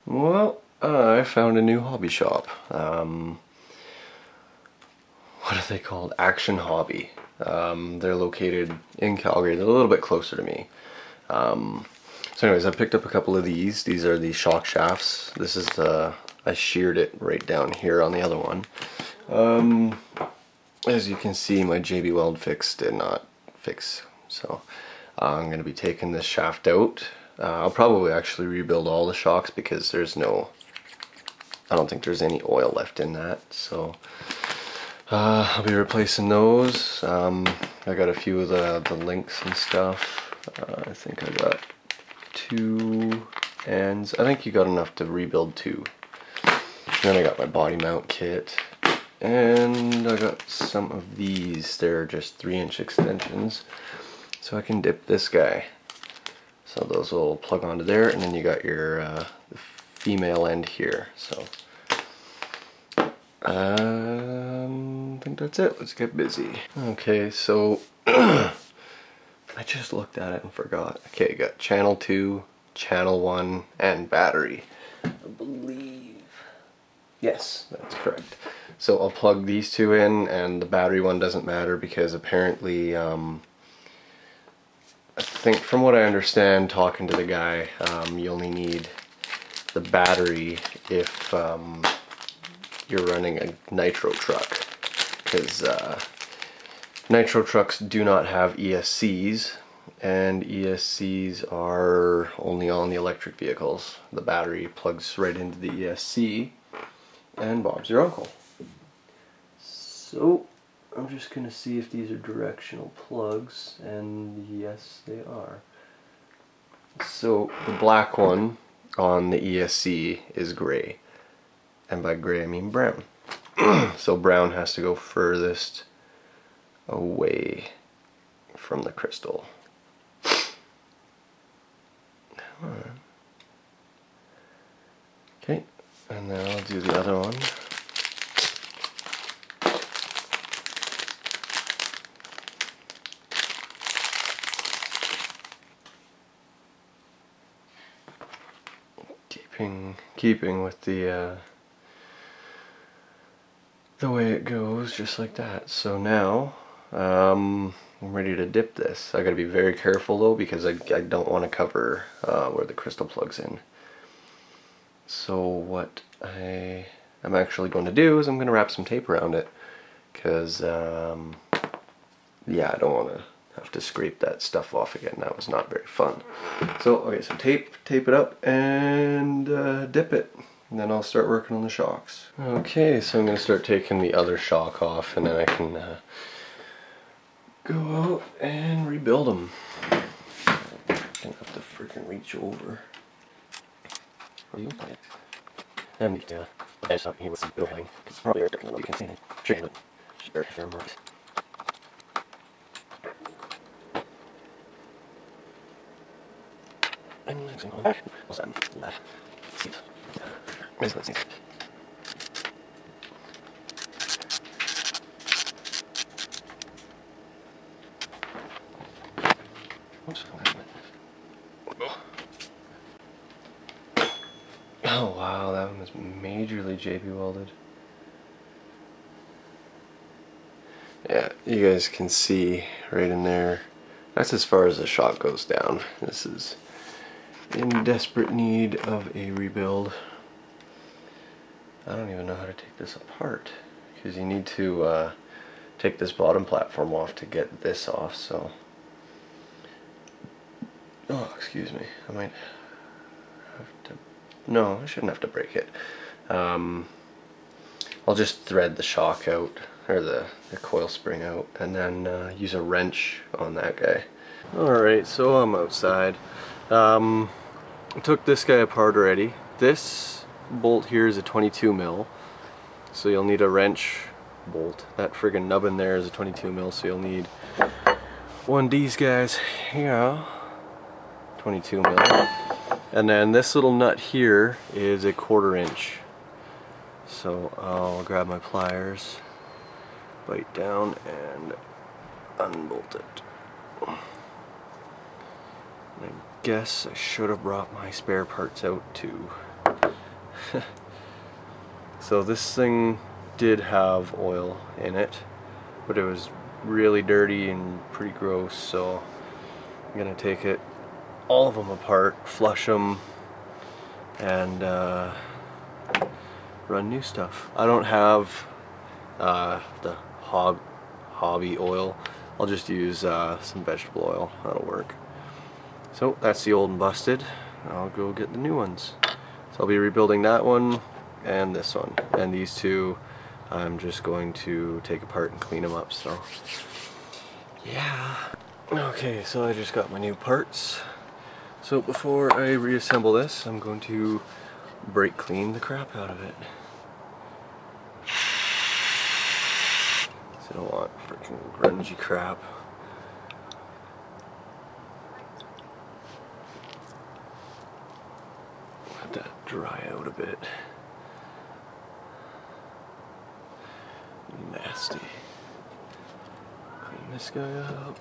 Well, I found a new hobby shop. What are they called? Action Hobby. They're located in Calgary. They're a little bit closer to me. So anyways, I picked up a couple of these. These are the shock shafts. This is the, I sheared it right down here on the other one. As you can see, my JB Weld fix did not fix. So I'm going to be taking this shaft out. I'll probably actually rebuild all the shocks because there's no, I don't think there's any oil left in that. So I'll be replacing those. I got a few of the links and stuff. I think I got 2 ends. I think you got enough to rebuild 2. Then I got my body mount kit. And I got some of these. They're just 3-inch extensions. So I can dip this guy. So those will plug onto there, and then you got your female end here. So I think that's it. Let's get busy. Okay, so I just looked at it and forgot. Okay, got channel 2, channel 1, and battery. I believe. Yes, that's correct. So I'll plug these 2 in, and the battery one doesn't matter because apparently I think from what I understand talking to the guy, you only need the battery if you're running a nitro truck, because nitro trucks do not have ESCs, and ESCs are only on the electric vehicles. The battery plugs right into the ESC, and Bob's your uncle. So I'm just going to see if these are directional plugs, and yes they are. So the black one on the ESC is gray, and by gray I mean brown. So brown has to go furthest away from the crystal. Okay, and then I'll do the other one. Keeping with the way it goes, just like that. So now I'm ready to dip this. I gotta be very careful though, because I don't want to cover where the crystal plugs in. So what I'm actually going to do is I'm going to wrap some tape around it, because yeah, I don't want to have to scrape that stuff off again. That was not very fun. So okay, so tape it up and dip it, and then I'll start working on the shocks. Okay, so I'm going to start taking the other shock off, and then I can go out and rebuild them. I'm gonna have to freaking reach over. And yeah, there's something here with some building. It's probably you can see it. Sure, oh wow, that one was majorly JB welded. Yeah, you guys can see right in there. That's as far as the shot goes down. This is in desperate need of a rebuild. I don't even know how to take this apart, because you need to take this bottom platform off to get this off. So, oh, excuse me, I might have to, no, I shouldn't have to break it. I'll just thread the shock out, or the coil spring out, and then use a wrench on that guy. Alright, so I'm outside. I took this guy apart already. This bolt here is a 22 mil, so you'll need a wrench bolt. That friggin' nubbin there is a 22 mil, so you'll need one of these guys here, 22 mil. And then this little nut here is a 1/4 inch. So I'll grab my pliers, bite down, and unbolt it. I guess I should have brought my spare parts out too. So this thing did have oil in it, but it was really dirty and pretty gross, so I'm gonna take it, all of them apart, flush them, and run new stuff. I don't have the hobby oil. I'll just use some vegetable oil. That'll work. So that's the old and busted. I'll go get the new ones. So I'll be rebuilding that one and this one, and these two I'm just going to take apart and clean them up. So yeah. Okay, so I just got my new parts. So before I reassemble this, I'm going to brake clean the crap out of it. So I don't want freaking grungy crap. Let that dry out a bit. Nasty. Clean this guy up.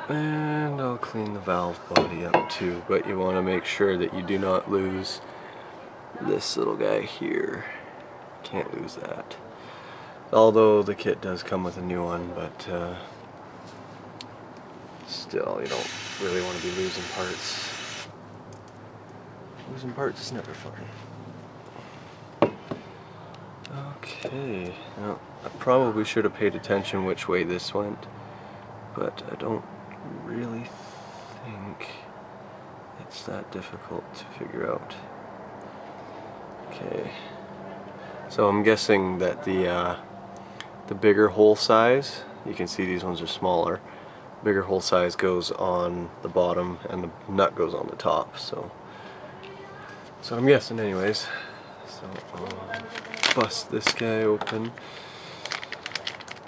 And I'll clean the valve body up too, but you want to make sure that you do not lose this little guy here. Can't lose that. Although the kit does come with a new one, but still, you don't really want to be losing parts. Losing parts is never fun. Okay, now I probably should have paid attention which way this went, but I don't really think it's that difficult to figure out. Okay, so I'm guessing that the bigger hole size, you can see these ones are smaller, bigger hole size goes on the bottom and the nut goes on the top, so I'm guessing anyways. So I'll bust this guy open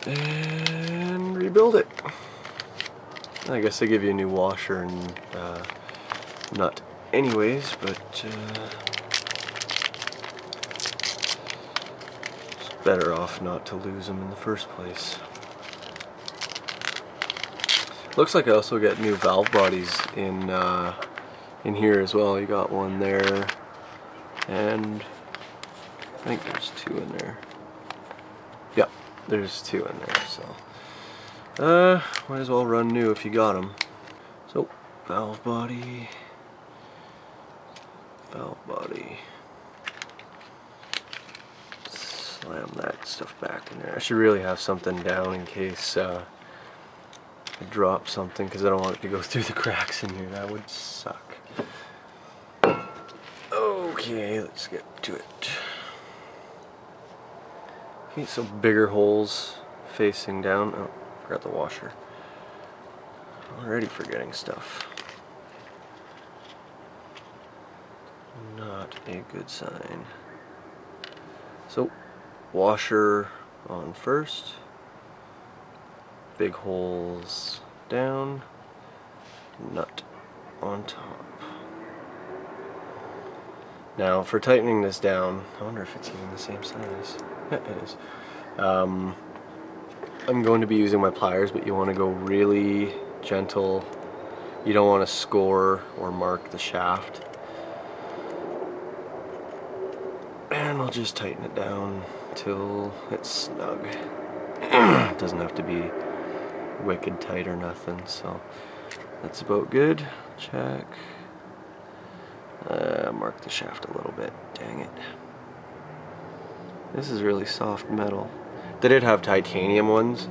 and rebuild it. I guess they give you a new washer and nut anyways, but it's better off not to lose them in the first place. Looks like I also got new valve bodies in here as well. You got one there, and I think there's two in there. Yeah, there's two in there, so might as well run new if you got them. So, valve body, slam that stuff back in there. I should really have something down in case I drop something, because I don't want it to go through the cracks in here. That would suck. Okay, let's get to it. Okay, so bigger holes facing down. Oh, forgot the washer. Already forgetting stuff. Not a good sign. So, washer on first. Big holes down. Nut on top. Now, for tightening this down, I wonder if it's even the same size. Yeah, it is. I'm going to be using my pliers, but you want to go really gentle. You don't want to score or mark the shaft. And I'll just tighten it down till it's snug. It doesn't have to be wicked tight or nothing, so that's about good. Check. Mark the shaft a little bit. Dang it. This is really soft metal. They did have titanium ones,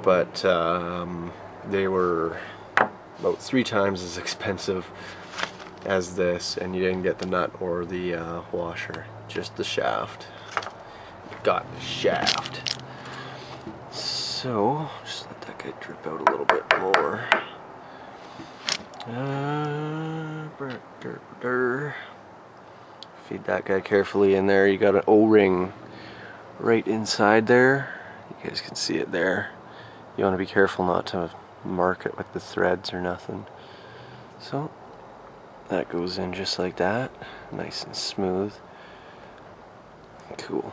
but they were about 3 times as expensive as this, and you didn't get the nut or the washer, just the shaft. You got the shaft. So, just let that guy drip out a little bit more. Feed that guy carefully in there. You got an O-ring right inside there. You guys can see it there. You want to be careful not to mark it with the threads or nothing. So that goes in just like that, nice and smooth. Cool.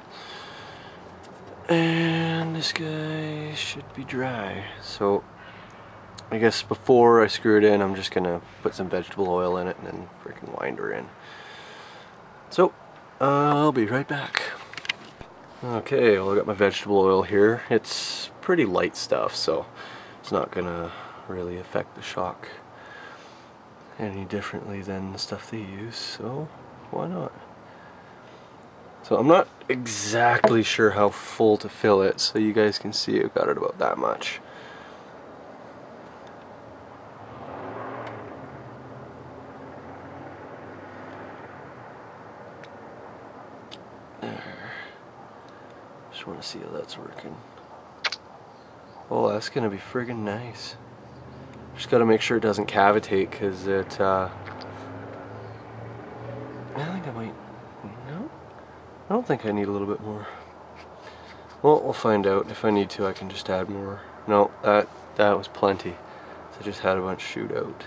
And this guy should be dry. So I guess before I screw it in, I'm just gonna put some vegetable oil in it and then freaking wind her in. So, I'll be right back. Okay, well I got my vegetable oil here. It's pretty light stuff, so it's not gonna really affect the shock any differently than the stuff they use, so why not? So I'm not exactly sure how full to fill it, so you guys can see I've got it about that much. There. Just want to see how that's working. Oh, that's gonna be friggin' nice. Just gotta make sure it doesn't cavitate, because it, I think I might, no? I don't think I need a little bit more. Well, we'll find out. If I need to, I can just add more. No, that was plenty. So I just had a bunch shoot out.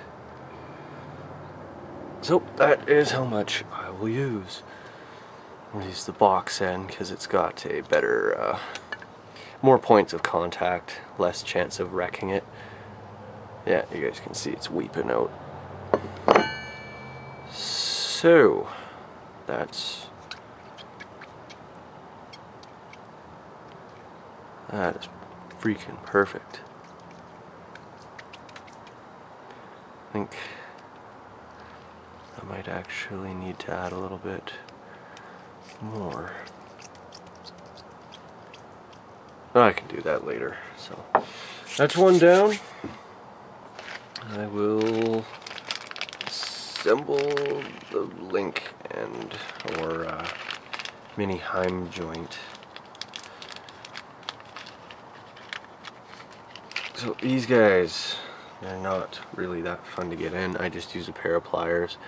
So, that is how much I will use. I'll use the box end, because it's got a better, more points of contact, less chance of wrecking it. Yeah, you guys can see it's weeping out. So, that is freaking perfect. I think I might actually need to add a little bit more. Oh, I can do that later. So, that's one down. I will assemble the link and or mini heim joint. So these guys, they're not really that fun to get in. I just use a pair of pliers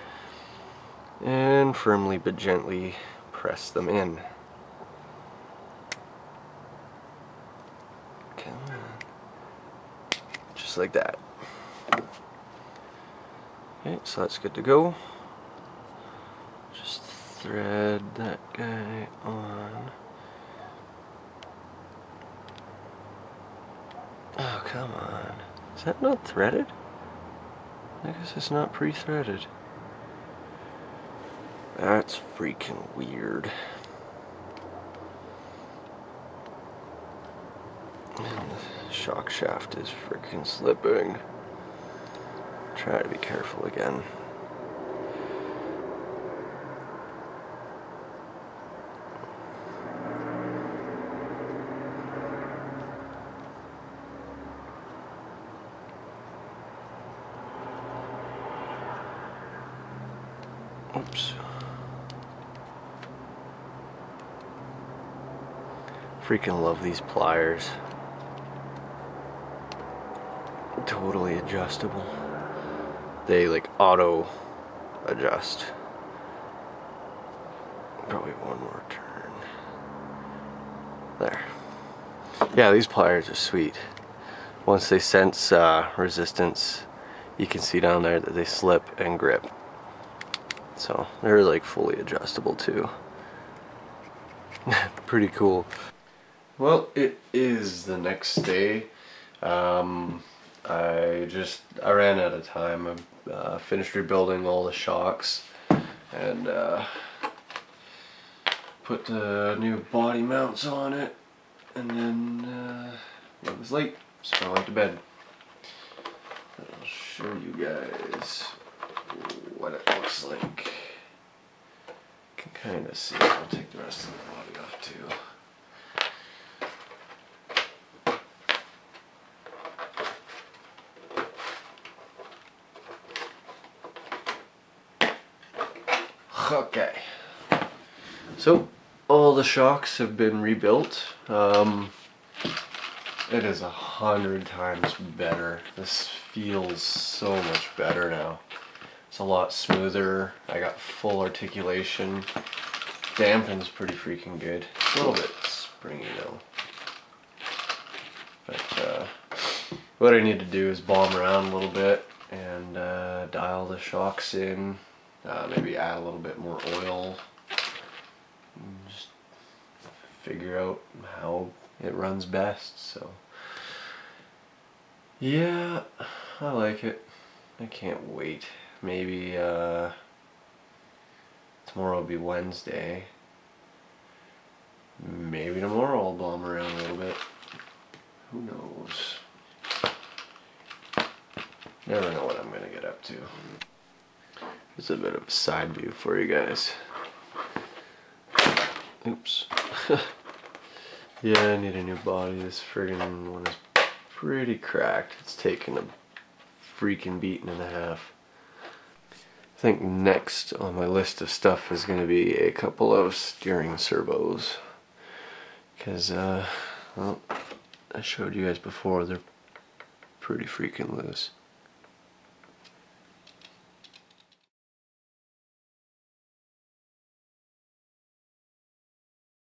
and firmly but gently press them in. Come on. Just like that. Okay, so that's good to go. Just thread that guy on. Oh, come on. Is that not threaded? I guess it's not pre-threaded. That's freaking weird. And the shock shaft is freaking slipping. Try to be careful again. Oops. Freaking love these pliers. Totally adjustable. They like auto adjust. Probably one more turn. There. Yeah, these pliers are sweet. Once they sense resistance, you can see down there that they slip and grip. So they're like fully adjustable too. Pretty cool. Well, it is the next day. I ran out of time. I finished rebuilding all the shocks and put the new body mounts on it, and then it was late, so I went to bed. I'll show you guys what it looks like. You can kind of see. I'll take the rest of the body off too. Okay, so all the shocks have been rebuilt. It is 100 times better. This feels so much better now. It's a lot smoother. I got full articulation. Dampens pretty freaking good. It's a little bit springy though. But what I need to do is bomb around a little bit and dial the shocks in. Maybe add a little bit more oil. And just figure out how it runs best. So yeah, I like it. I can't wait. Maybe tomorrow will be Wednesday. Maybe tomorrow I'll bomb around a little bit. Who knows? Never know what I'm gonna get up to. It's a bit of a side view for you guys. Oops. Yeah, I need a new body. This friggin' one is pretty cracked. It's taken a freaking beating and a half. I think next on my list of stuff is going to be a couple of steering servos. Because, well, I showed you guys before, they're pretty freaking loose.